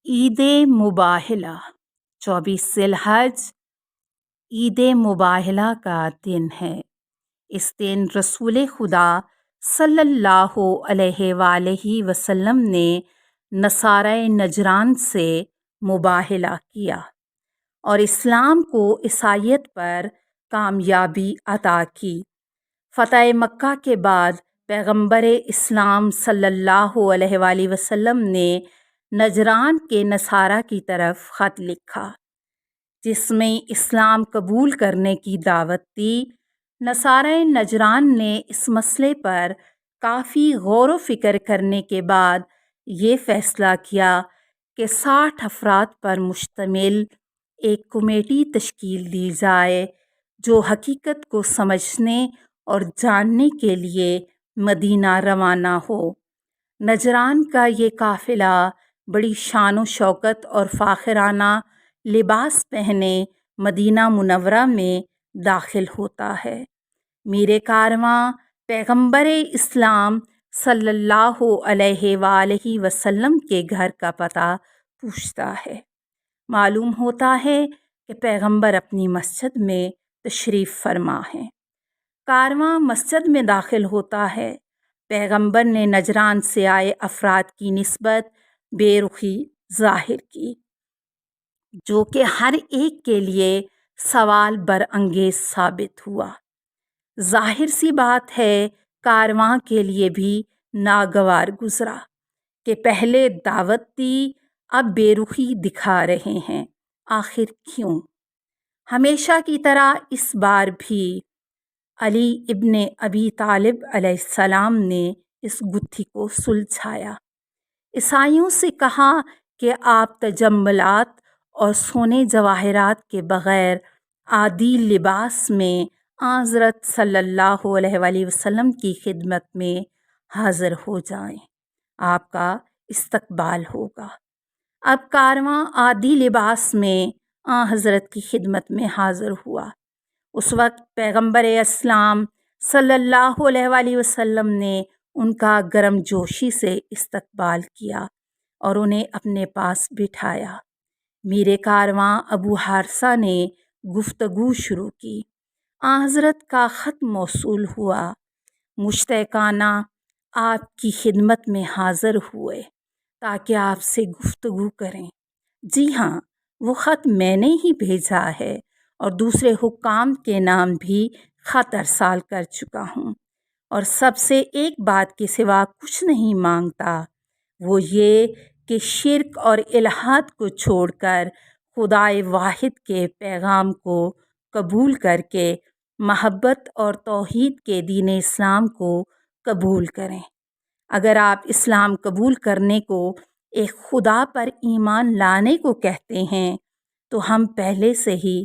ईद मुबाहला 24 ज़िलहज ईद मुबाहला का दिन है। इस दिन रसूल खुदा सल्लल्लाहु अलैहि वसल्लम ने नसारा नजरान से मुबाहला किया और इस्लाम को ईसाईयत पर कामयाबी अता की। फ़तह मक्का के बाद पैगंबर इस्लाम सल्लल्लाहु अलैहि वसल्लम ने नजरान के नसारा की तरफ ख़त लिखा जिसमें इस्लाम कबूल करने की दावत दी। नसारा नजरान ने इस मसले पर काफ़ी गौर व फिक्र करने के बाद ये फ़ैसला किया कि 60 अफराद पर मुश्तमिल एक कमेटी तश्कील दी जाए जो हकीकत को समझने और जानने के लिए मदीना रवाना हो। नजरान का ये काफ़िला बड़ी शान व शौकत और फ़ाखिराना लिबास पहने मदीना मुनव्वरा में दाखिल होता है। मीरे कारवां पैगंबर इस्लाम सल्लल्लाहु अलैहि वसल्लम के घर का पता पूछता है। मालूम होता है कि पैगंबर अपनी मस्जिद में तशरीफ़ फरमा है। कारवां मस्जिद में दाखिल होता है। पैगंबर ने नजरान से आए अफराद की निस्बत बेरुखी ज़ाहिर की जो कि हर एक के लिए सवाल बरअंगेज़ साबित हुआ। ज़ाहिर सी बात है कारवां के लिए भी नागवार गुज़रा कि पहले दावत दी अब बेरुखी दिखा रहे हैं, आखिर क्यों? हमेशा की तरह इस बार भी अली इब्ने अबी तालिब अलैहिस्सलाम ने इस गुत्थी को सुलझाया। ईसाइयों से कहा कि आप तजम्मुलात और सोने जवाहरात के बग़ैर आदि लिबास में हज़रत सल्लल्लाहु अलैहि वसल्लम की खिदमत में हाज़िर हो जाएं, आपका इस्तकबाल होगा। अब कारवां आदि लिबास में हज़रत की खिदमत में हाज़िर हुआ। उस वक्त पैगंबर इस्लाम सल्लल्लाहु अलैहि वसल्लम ने उनका गर्मजोशी से इस्तकबाल किया और उन्हें अपने पास बिठाया। मीरे कारवां अबू हारसा ने गुफ्तगू शुरू की। हज़रत का ख़त मौसूल हुआ। मुश्ताकाना आपकी खिदमत में हाज़िर हुए ताकि आपसे गुफ्तगू करें। जी हाँ, वो ख़त मैंने ही भेजा है और दूसरे हुक्काम के नाम भी ख़त अरसाल कर चुका हूँ और सबसे एक बात के सिवा कुछ नहीं मांगता, वो ये कि शिर्क और इल्हाद को छोड़कर खुदाए वाहिद के पैगाम को कबूल करके महब्बत और तौहीद के दीन इस्लाम को कबूल करें। अगर आप इस्लाम कबूल करने को एक खुदा पर ईमान लाने को कहते हैं तो हम पहले से ही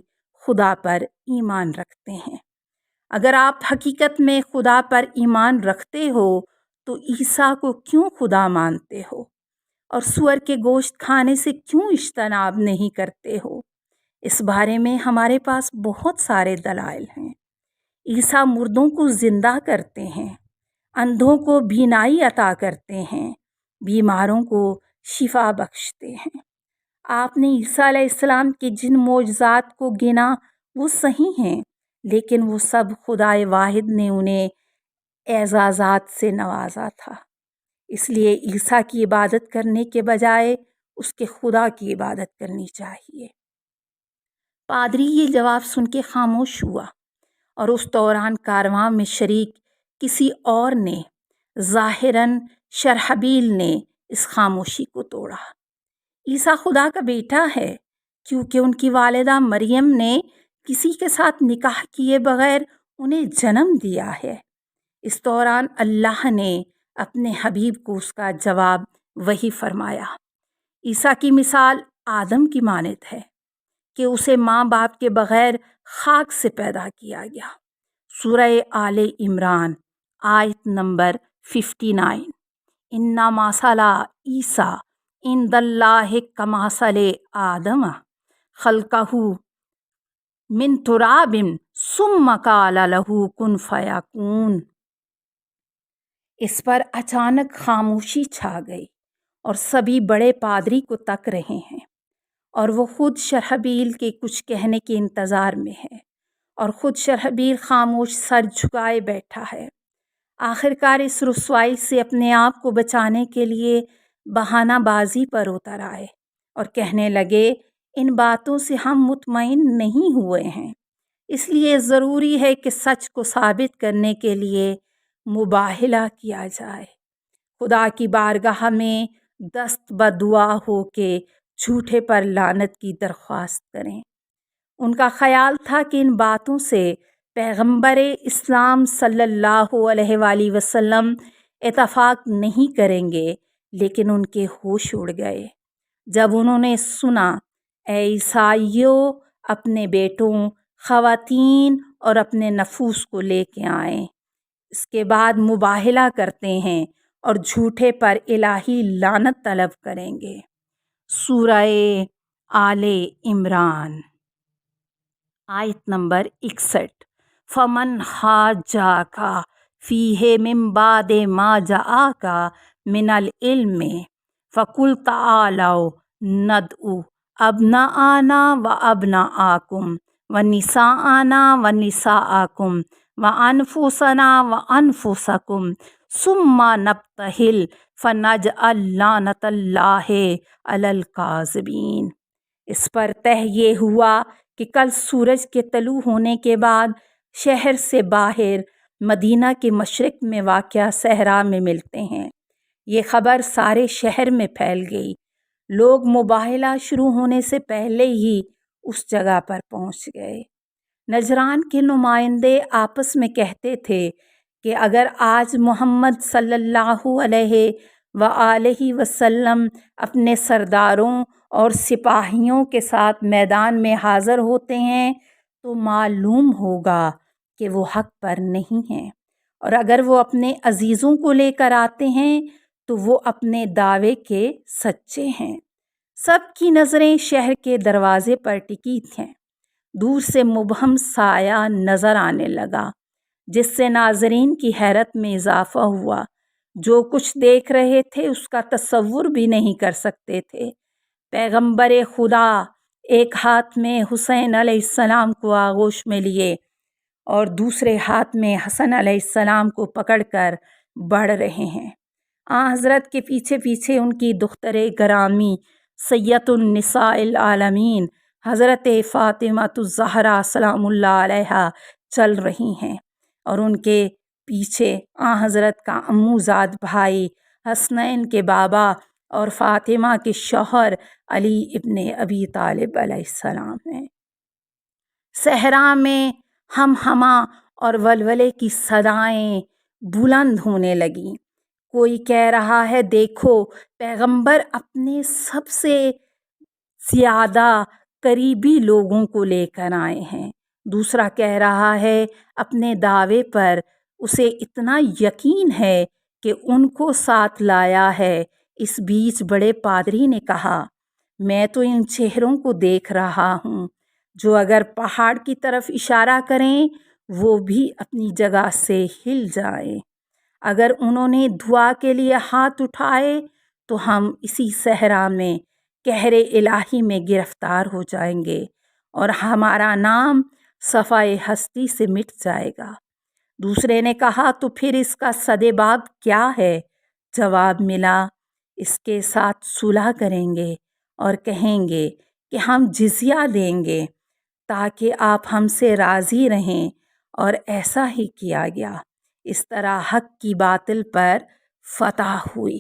खुदा पर ईमान रखते हैं। अगर आप हकीकत में खुदा पर ईमान रखते हो तो ईसा को क्यों खुदा मानते हो और सुअर के गोश्त खाने से क्यों इज्तनाब नहीं करते हो? इस बारे में हमारे पास बहुत सारे दलाइल हैं। ईसा मुर्दों को ज़िंदा करते हैं, अंधों को बीनाई अता करते हैं, बीमारों को शिफा बख्शते हैं। आपने ईसा अलैहिस्सलाम के जिन मोजज़ात को गिना वो सही हैं, लेकिन वो सब खुदाए वाहिद ने उन्हें एजाज़ात से नवाजा था। इसलिए ईसा की इबादत करने के बजाय उसके खुदा की इबादत करनी चाहिए। पादरी ये जवाब सुन के खामोश हुआ और उस दौरान कारवां में शरीक किसी और ने ज़ाहिरन शरहबील ने इस खामोशी को तोड़ा। ईसा खुदा का बेटा है क्योंकि उनकी वालिदा मरियम ने किसी के साथ निकाह किए बगैर उन्हें जन्म दिया है। इस दौरान अल्लाह ने अपने हबीब को उसका जवाब वही फरमाया। ईसा की मिसाल आदम की मानद है कि उसे माँ बाप के बगैर खाक से पैदा किया गया। सूरह आले इमरान आयत नंबर 59। इन्ना मासाला ईसा इंदल्लाहि कमासले आदम खल्कहू मिन तुराबिन सुम्मा काला लहू कुन फयाकून। इस पर अचानक खामोशी छा गई اور سبھی بڑے پادری کو تک رہے ہیں، اور وہ خود شرحبیل کے کچھ کہنے کے انتظار میں ہے، اور خود شرحبیل خاموش سر جھکائے بیٹھا ہے۔ آخرکار اس رسوائی سے اپنے آپ کو بچانے کے لیے بہانہ بازی پر اتر آئے اور کہنے لگے، ان باتوں سے ہم مطمئن نہیں ہوئے ہیں، اس لیے ضروری ہے کہ سچ کو ثابت کرنے کے لیے مباہلہ کیا جائے۔ خدا کی بارگاہ میں دست بدعا ہو کے جھوٹے پر لعنت کی درخواست کریں۔ ان کا خیال تھا کہ ان باتوں سے پیغمبر اسلام صلی اللہ علیہ وآلہ وسلم اتفاق نہیں کریں گے، لیکن ان کے ہوش اڑ گئے جب انہوں نے سنا، اے عیسائیو، اپنے بیٹوں، خواتین اور اپنے نفوس کو لے کے آئیں، اس کے بعد مباہلہ کرتے ہیں اور جھوٹے پر الہی لعنت طلب کریں گے۔ سورہ آل عمران آیت نمبر 61۔ فمن حاجاک فیہ من بعد ما جاءک من العلم فقل تعالوا ندعو ابناءنا وابناءکم ونساءنا ونساءکم وانفسنا وانفسکم ثم نبتہل فنجعل لعنت اللہ علی الکاذبین۔ اس پر طے یہ ہوا کہ کل سورج کے طلوع ہونے کے بعد شہر سے باہر مدینہ کے مشرق میں واقع صحرا میں ملتے ہیں۔ یہ خبر سارے شہر میں پھیل گئی، لوگ مباہلہ شروع ہونے سے پہلے ہی اس جگہ پر پہنچ گئے۔ نجران کے نمائندے آپس میں کہتے تھے کہ اگر آج محمد صلی اللہ علیہ وآلہ وسلم اپنے سرداروں اور سپاہیوں کے ساتھ میدان میں حاضر ہوتے ہیں تو معلوم ہوگا کہ وہ حق پر نہیں ہیں، اور اگر وہ اپنے عزیزوں کو لے کر آتے ہیں تو وہ اپنے دعوے کے سچے ہیں۔ سب کی نظریں شہر کے دروازے پر ٹکی تھیں۔ دور سے مبہم سایہ نظر آنے لگا جس سے ناظرین کی حیرت میں اضافہ ہوا۔ جو کچھ دیکھ رہے تھے اس کا تصور بھی نہیں کر سکتے تھے۔ پیغمبر خدا ایک ہاتھ میں حسین علیہ السلام کو آغوش میں لیے اور دوسرے ہاتھ میں حسن علیہ السلام کو پکڑ کر بڑھ رہے ہیں۔ حضرت کے پیچھے پیچھے ان کی دختر گرامی سید النساء العالمین حضرت فاطمہ الزہرا سلام اللہ علیہا چل رہی ہیں، اور ان کے پیچھے حضرت کا عمو زاد بھائی حسنین کے بابا اور فاطمہ کے شوہر علی ابن ابی طالب علیہ السلام ہیں۔ صحرا میں ہم ہمہ اور ولولے کی صدائیں بلند ہونے لگیں۔ کوئی کہہ رہا ہے، دیکھو پیغمبر اپنے سب سے زیادہ قریبی لوگوں کو لے کر آئے ہیں۔ دوسرا کہہ رہا ہے، اپنے دعوے پر اسے اتنا یقین ہے کہ ان کو ساتھ لایا ہے۔ اس بیچ بڑے پادری نے کہا، میں تو ان چہروں کو دیکھ رہا ہوں جو اگر پہاڑ کی طرف اشارہ کریں وہ بھی اپنی جگہ سے ہل جائیں۔ اگر انہوں نے دعا کے لیے ہاتھ اٹھائے تو ہم اسی صحرا میں قہر الہی میں گرفتار ہو جائیں گے اور ہمارا نام صفحۂ ہستی سے مٹ جائے گا۔ دوسرے نے کہا، تو پھر اس کا سدباب کیا ہے؟ جواب ملا، اس کے ساتھ صلح کریں گے اور کہیں گے کہ ہم جزیہ دیں گے تاکہ آپ ہم سے راضی رہیں، اور ایسا ہی کیا گیا۔ اس طرح حق کی باطل پر فتح ہوئی۔